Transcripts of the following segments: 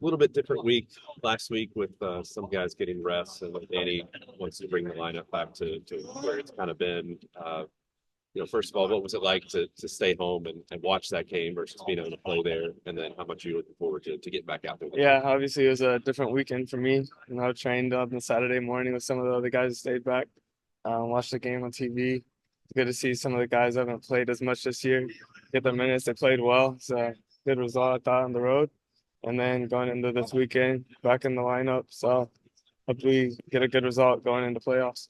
little bit different week last week with some guys getting rest, and Danny wants to bring the lineup back to where it's kind of been. First of all, what was it like to stay home and watch that game versus being able to play there? And then how much are you looking forward to getting back out there? Yeah, obviously it was a different weekend for me. I trained up on Saturday morning with some of the other guys who stayed back, watched the game on TV. It's good to see some of the guys that haven't played as much this year get their minutes. They played well. It's a good result, I thought, on the road. And then going into this weekend, back in the lineup. So hopefully get a good result going into playoffs.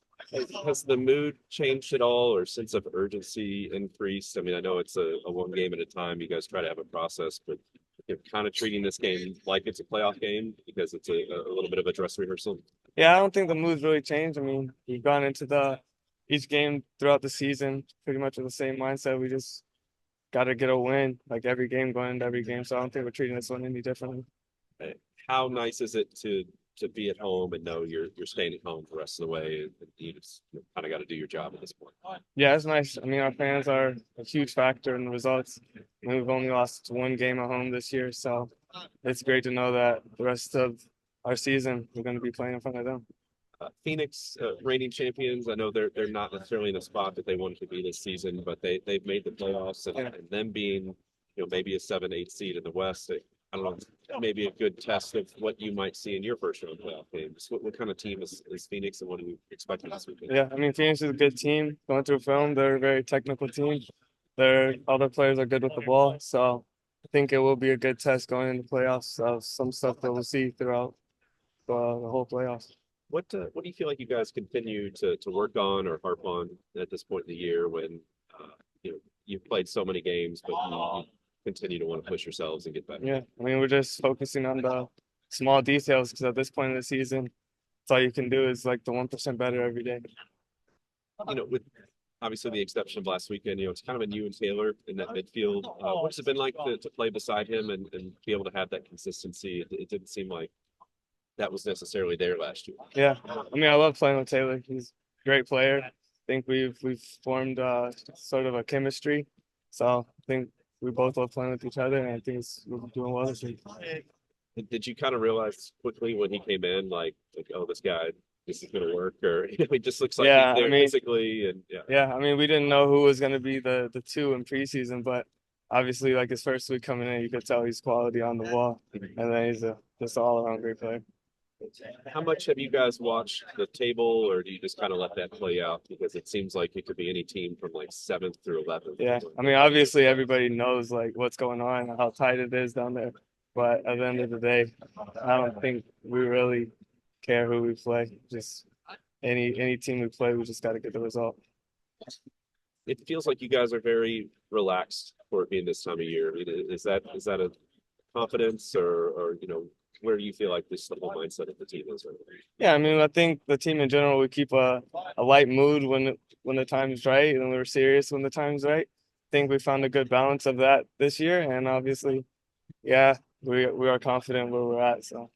Has the mood changed at all, or sense of urgency increased? I mean, I know it's a one game at a time. You guys try to have a process, but you're kind of treating this game like it's a playoff game because it's a little bit of a dress rehearsal. Yeah, I don't think the mood's really changed. I mean, we've gone into the each game throughout the season pretty much with the same mindset. We just got to get a win, like every game going into every game. So I don't think we're treating this one any differently. Uh, How nice is it to be at home and know you're staying at home the rest of the way, and you just kind of got to do your job at this point? Yeah, it's nice. I mean, our fans are a huge factor in the results. I mean, we've only lost one game at home this year, so it's great to know that the rest of our season we're going to be playing in front of them. Phoenix, reigning champions. I know they're not necessarily in the spot that they wanted to be this season, but they've made the playoffs, and, Yeah. and them being maybe a 7-8 seed in the West. I don't know, maybe a good test of what you might see in your first round playoff games. What kind of team is Phoenix, and what are you expecting this weekend? Yeah, I mean, Phoenix is a good team. Going through film, they're a very technical team. Their other players are good with the ball, so I think it will be a good test going into playoffs. Some stuff that we'll see throughout the whole playoffs. What do you feel like you guys continue to work on or harp on at this point in the year when you've played so many games, but you continue to want to push yourselves and get better? Yeah, I mean, we're just focusing on the small details because at this point in the season, that's all you can do is like the 1% better every day. With obviously the exception of last weekend, it's kind of been you and Taylor in that midfield. What's it been like to play beside him and be able to have that consistency? It didn't seem like that was necessarily there last year. Yeah, I mean, I love playing with Taylor. He's a great player. I think we've formed sort of a chemistry. So I think we both love playing with each other, and I think we're doing well this week. Did you kind of realize quickly when he came in, like oh, this is going to work, or he just looks like he's Yeah, I there mean, physically, and yeah. yeah, I mean, we didn't know who was going to be the two in preseason, but obviously, like his first week coming in, you could tell he's quality on the ball, and then he's a just all around great player. How much have you guys watched the table, or do you just kind of let that play out? Because it seems like it could be any team from like 7th through 11th. Yeah, I mean, obviously everybody knows like what's going on, how tight it is down there. But at the end of the day, I don't think we really care who we play. Just any team we play, we just got to get the result. It feels like you guys are very relaxed for it being this time of year. I mean, is that a confidence, or where do you feel like this the whole mindset of the team is right now? Yeah, I mean, I think the team in general, we keep a light mood when the time's right, and we're serious when the time's right. I think we found a good balance of that this year, and obviously, yeah, we are confident where we're at. So.